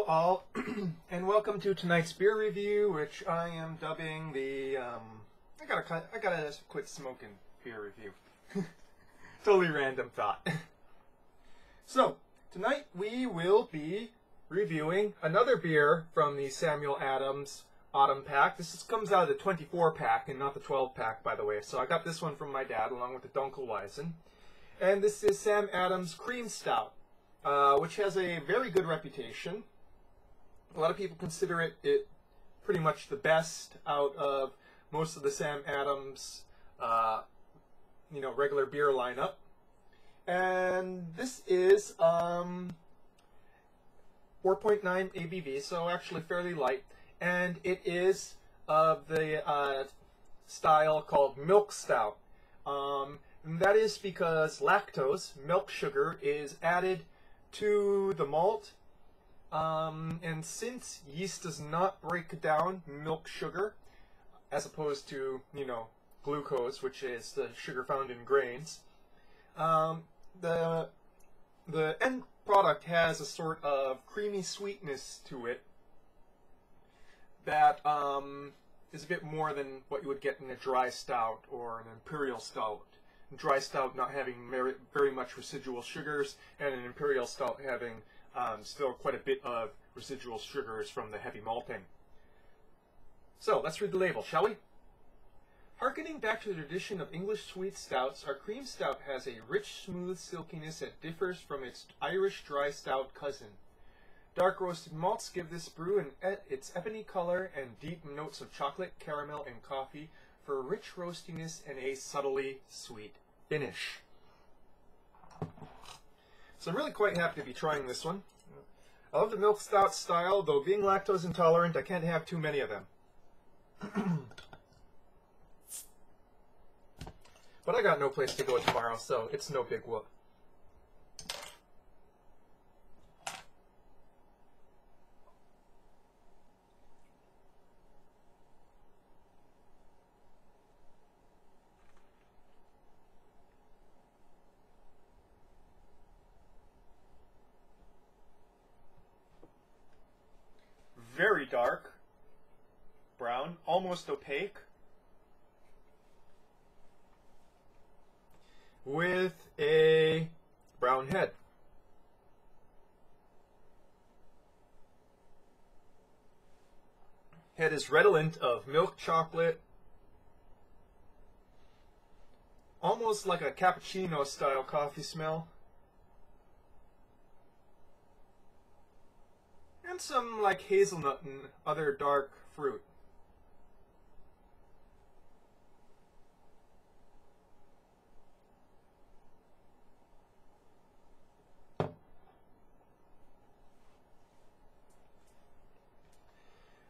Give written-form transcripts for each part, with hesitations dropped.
all, and welcome to tonight's beer review, which I am dubbing the I gotta quit smoking beer review. Totally random thought. So tonight we will be reviewing another beer from the Samuel Adams Autumn Pack. This comes out of the 24 pack and not the 12 pack, by the way. So I got this one from my dad along with the Dunkelweizen, and this is Sam Adams Cream Stout. Which has a very good reputation. A lot of people consider it pretty much the best out of most of the Sam Adams, regular beer lineup. And this is 4.9 ABV, so actually fairly light. And it is of the style called Milk Stout. And that is because lactose, milk sugar, is added to the malt, and since yeast does not break down milk sugar, as opposed to, glucose, which is the sugar found in grains, the end product has a sort of creamy sweetness to it that is a bit more than what you would get in a dry stout or an imperial stout. Dry stout not having very much residual sugars, and an imperial stout having still quite a bit of residual sugars from the heavy malting. So let's read the label, shall we? Harkening back to the tradition of English sweet stouts, our cream stout has a rich, smooth silkiness that differs from its Irish dry stout cousin. Dark roasted malts give this brew its ebony color and deep notes of chocolate, caramel, and coffee for rich roastiness and a subtly sweet finish. So I'm really quite happy to be trying this one. I love the milk stout style, though being lactose intolerant, I can't have too many of them. But I got no place to go tomorrow, so it's no big whoop. Very dark brown, almost opaque, with a brown head. Head is redolent of milk chocolate, almost like a cappuccino style coffee smell. And some like hazelnut and other dark fruit.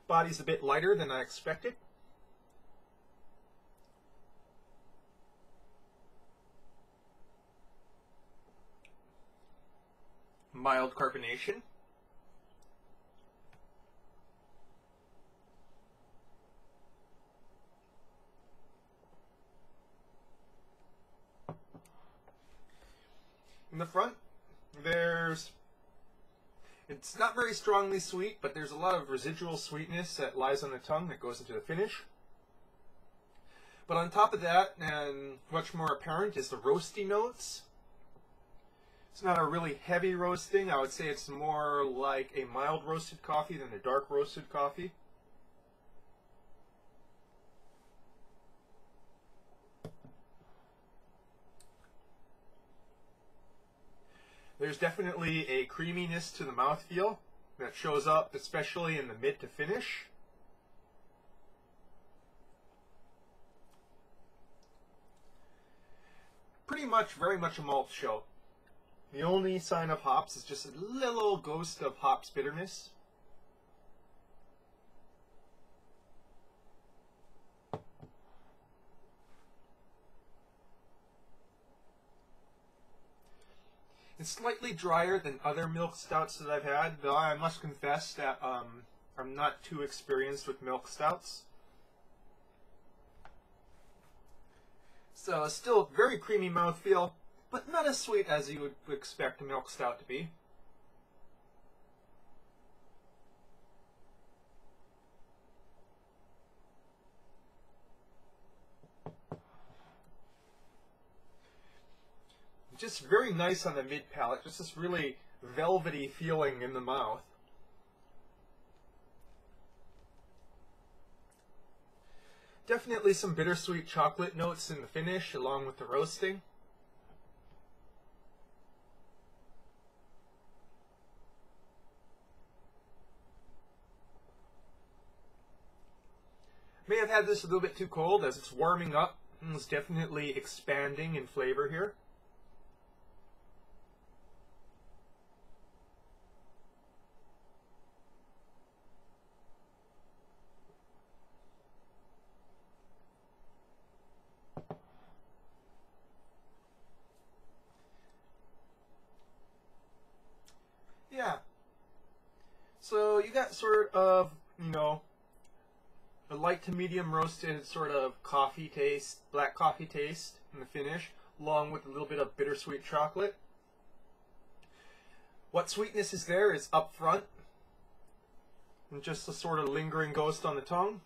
Body's a bit lighter than I expected. Mild carbonation. In the front, it's not very strongly sweet, but there's a lot of residual sweetness that lies on the tongue that goes into the finish. But on top of that, and much more apparent, is the roasty notes. It's not a really heavy roasting. I would say it's more like a mild roasted coffee than a dark roasted coffee. There's definitely a creaminess to the mouthfeel that shows up, especially in the mid to finish. Pretty much, very much a malt show. The only sign of hops is just a little ghost of hops bitterness. It's slightly drier than other milk stouts that I've had, though I must confess that I'm not too experienced with milk stouts. So still very creamy mouthfeel, but not as sweet as you would expect a milk stout to be. just very nice on the mid palate. Just this really velvety feeling in the mouth. Definitely some bittersweet chocolate notes in the finish along with the roasting. May have had this a little bit too cold as it's warming up. It's definitely expanding in flavor here. Yeah. So you got sort of, a light to medium roasted sort of coffee taste, black coffee taste in the finish, along with a little bit of bittersweet chocolate. What sweetness is there is up front, and just a sort of lingering ghost on the tongue.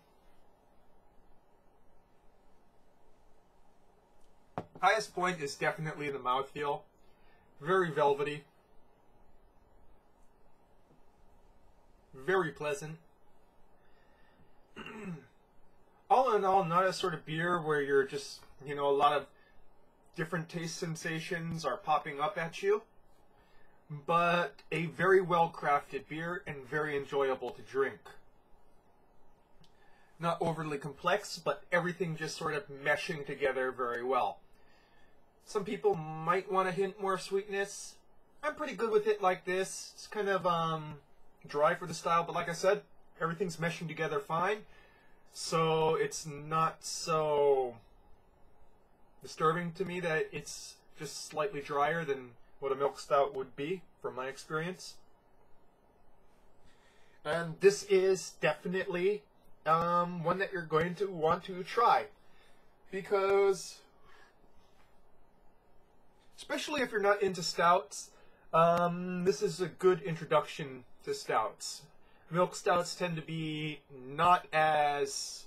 Highest point is definitely the mouthfeel. Very velvety. Very pleasant. All in all, not a sort of beer where you're just, a lot of different taste sensations are popping up at you, but a very well crafted beer and very enjoyable to drink. Not overly complex, but everything just sort of meshing together very well. Some people might want a hint more sweetness. I'm pretty good with it like this. It's kind of dry for the style, but like I said, everything's meshing together fine. So it's not so disturbing to me that it's just slightly drier than what a milk stout would be, from my experience. And this is definitely one that you're going to want to try, because especially if you're not into stouts, this is a good introduction to stouts. Milk stouts tend to be not as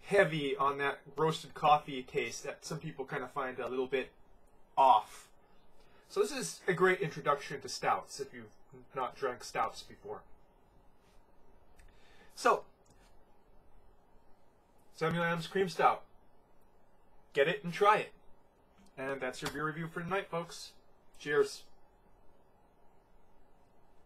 heavy on that roasted coffee taste that some people kind of find a little bit off. So this is a great introduction to stouts if you've not drank stouts before. So, Samuel Adams Cream Stout. Get it and try it. And that's your beer review for tonight, folks. Cheers.